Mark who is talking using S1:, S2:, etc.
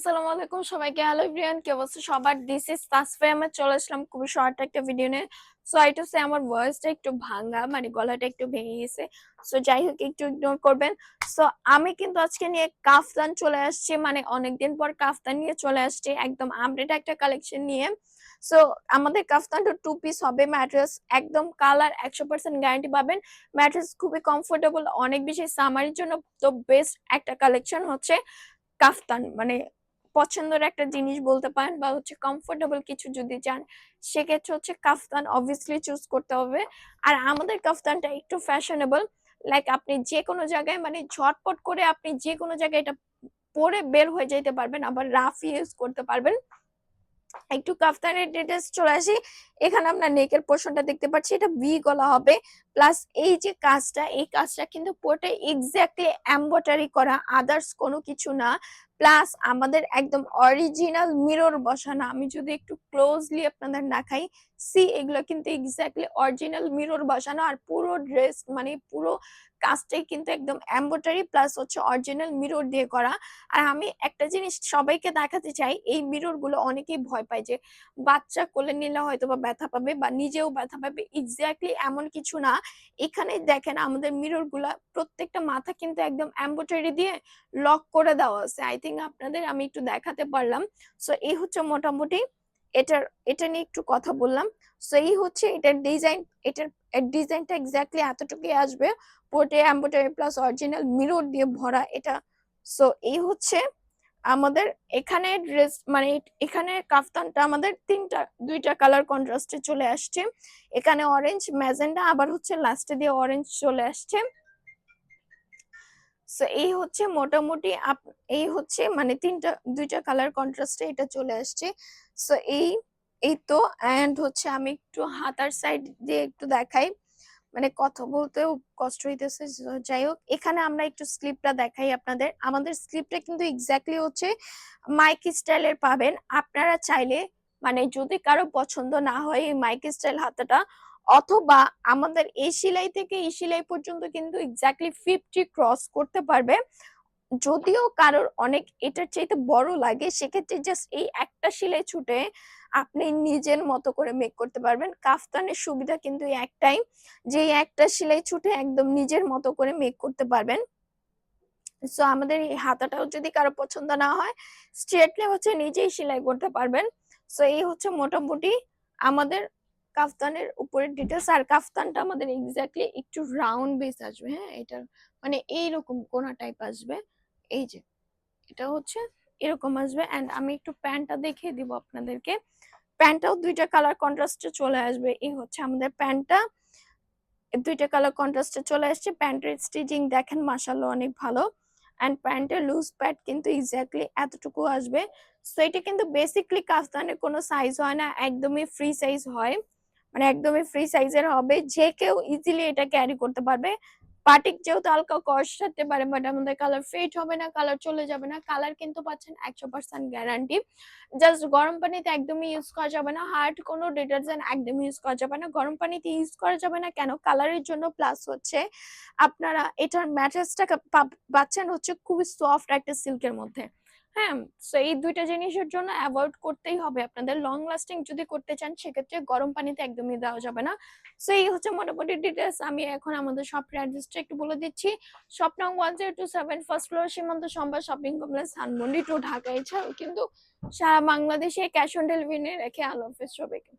S1: আসসালামু আলাইকুম সবাইকে। হ্যালো এভরিওয়ান, কি অবস্থা সবার? This is Tasfia. আমি চলে আসলাম খুবই শর্ট একটা ভিডিও নিয়ে। সো আই টু সে আমার ভয়েসটা একটু ভাঙা, মানে গলাটা একটু ভেঙে গেছে। সো যাই হোক, একটু ইগনোর করবেন। সো আমি কিন্তু আজকে নিয়ে কাফতান চলে আসছি, মানে অনেকদিন পর কাফতান নিয়ে চলে আসছি, একদম আপডেট একটা কালেকশন নিয়ে। সো আমাদের কাফতানটা 2 পিস হবে। ম্যাট্রেস একদম কালার 100% গ্যারান্টি পাবেন। ম্যাট্রেস খুবই কমফোর্টেবল, অনেক বেশি সামারের জন্য তো বেস্ট একটা কালেকশন হচ্ছে কাফতান। মানে পছন্দের একটা জিনিস বলতে পারেন, বা হচ্ছে কমফোর্টেবল কিছু যদি চান, সেক্ষেত্রে হচ্ছে কাফতান অবভিয়াসলি চুজ করতে হবে। আর আমাদের কাফতানটা একটু ফ্যাশনেবল, লাইক আপনি যে কোনো জায়গায়, মানে ঝটপট করে আপনি যে কোনো জায়গায় এটা পরে বের হয়ে যেতে পারবেন, আবার রাফ ইউজ করতে পারবেন। একটু কাফতানের ডিটেলস চলে আসি। এখানে আমরা নেকের পোর্শনটা দেখতে পাচ্ছি, এটা ভি গলা হবে। প্লাস এই যে কাজটা, এই কাজটা কিন্তু পুরোটা এক্স্যাক্টলি এমব্রয়ডারি করা, আদার্স কোনো কিছু না। প্লাস আমাদের একদম অরিজিনাল মিরর বসানো। আমি যদি একটু ক্লোজলি আপনাদের দেখাই, সি এগুলো কিন্তু এক্স্যাক্টলি অরিজিনাল মিরর বসানো। আর পুরো ড্রেস, মানে পুরো কাজটাই কিন্তু একদম এমব্রয়ডারি প্লাস হচ্ছে অরিজিনাল মিরর দিয়ে করা। আর আমি একটা জিনিস সবাইকে দেখাতে চাই, এই মিরর গুলো অনেকেই ভয় পায় যে বাচ্চা কোলে নিলে হয়তো বা ব্যথা পাবে বা নিজেও ব্যথা পাবে। এক্স্যাক্টলি এমন কিছু না। এখানে দেখেন আমাদের মিরর গুলা প্রত্যেকটা মাথা কিন্তু একদম এমব্রয়ডারি দিয়ে লক করে দেওয়া আছে। আই থিঙ্ক আপনাদের আমি একটু দেখাতে পারলাম। সো এই হচ্ছে মোটামুটি এটার, এটা নিয়ে একটু কথা বললাম। সো এই হচ্ছে এটার ডিজাইন। এটার ডিজাইনটা এক্স্যাক্টলি এতটুকুই আসবে, পোর্টে এমব্রয়ডারি প্লাস অরিজিনাল মিরর দিয়ে ভরা এটা। সো এই হচ্ছে আমাদের এখানে ড্রেস, মানে এখানে কাফতানটা আমাদের দুইটা কালার কন্ট্রাস্টে চলে আসছে। এখানে অরেঞ্জ, ম্যাজেন্ডা, আবার হচ্ছে লাস্টে দিয়ে অরেঞ্জ চলে আসছে। সো এই হচ্ছে মোটামুটি এই হচ্ছে মানে দুইটা কালার কন্ট্রাস্টে এটা চলে আসছে। সো এই এই তো এন্ড হচ্ছে আমি একটু হাতার সাইড দিয়ে একটু দেখাই, মানে কথা বলতেও কষ্ট হইতেছে। যাই হোক, এখানে আমরা একটু স্লিপটা দেখাই আপনাদের। আমাদের স্লিপটা কিন্তু এক্স্যাক্টলি হচ্ছে মাইকি স্টাইলের পাবেন। আপনারা চাইলে, মানে যদি কারো পছন্দ না হয় এই মাইকি স্টাইল হাতাটা, অথবা আমাদের এই সেলাই থেকে এই সেলাই পর্যন্ত কিন্তু এক্স্যাক্টলি 50 ক্রস করতে পারবে। যদিও কারোর অনেক এটার চাইতে বড় লাগে, সেক্ষেত্রে জাস্ট এই একটা সেলাই ছুটে আপনি নিজের মতো করে মেক করতে পারবেন। কাফতানের সুবিধা কিন্তু এই একটাই, যে এই একটা সেলাই ছুটে একদম নিজের মতো করে মেক করতে পারবেন। সো আমাদের এই হাতাটাও যদি কারো পছন্দ না হয়, স্ট্রেটলি হচ্ছে নিজেই সেলাই করতে পারবেন। সো এই হচ্ছে মোটামুটি আমাদের কাফতানের উপরের ডিটেলস। আর কাফতানটা আমাদের এক্স্যাক্টলি একটু রাউন্ড বেস আসবে। হ্যাঁ, এটা মানে এইরকম কোনা টাইপ আসবে। এই যে এটা হচ্ছে এরকম আসবে। এন্ড আমি একটু প্যান্টটা দেখিয়ে দিব আপনাদেরকে। প্যান্টটাও দুইটা কালার কন্ট্রাস্টে চলে আসবে। এই হচ্ছে আমাদের প্যান্টটা, দুইটা কালার কন্ট্রাস্টে চলে আসছে। প্যান্টের স্টিচিং দেখেন মাশাআল্লাহ অনেক ভালো। এন্ড প্যান্টের লুজ প্যাড কিন্তু এক্স্যাক্টলি এতটুকু আসবে। সো এটা কিন্তু বেসিকলি কাফতানের কোনো সাইজ হয় না, একদমই ফ্রি সাইজ হয়, মানে একদমই ফ্রি সাইজের হবে, যে কেউ ইজিলি এটা ক্যারি করতে পারবে। বাটিক যেহেতু হালকা কষ্ট থাকতে পারে, বাট আমাদের কালার ফেড হবে না, কালার চলে যাবে না। কালার কিন্তু পাচ্ছেন 100% গ্যারান্টি। জাস্ট গরম পানিতে একদমই ইউজ করা যাবে না, হার্ড কোনো ডিটারজেন্ট একদমই ইউজ করা যাবে না। গরম পানিতে ইউজ করা যাবে না কেন? কালারের জন্য, প্লাস হচ্ছে আপনারা এটার ম্যাট্রেসটা পাচ্ছেন হচ্ছে খুবই সফট একটা সিল্কের মধ্যে। হ্যাঁ, সো এই দুইটা জিনিসের জন্য অ্যাভয়েড করতেই হবে আপনাদের। লং লাস্টিং যদি করতে চান, সেক্ষেত্রে গরম পানিতে একদমই দেওয়া যাবে না। সো এই হচ্ছে মোটামুটি ডিটেলস। আমি এখন আমাদের শপের অ্যাড্রেসটা একটু বলে দিচ্ছি। শপ নং 1027, first floor, Simanta Sambhar shopping complex, Dhanmondi two, Dhaka. এছাড়াও কিন্তু সারা বাংলাদেশে ক্যাশ অন ডেলিভারি রেখে। আল্লাহ হাফেজ সবাইকে।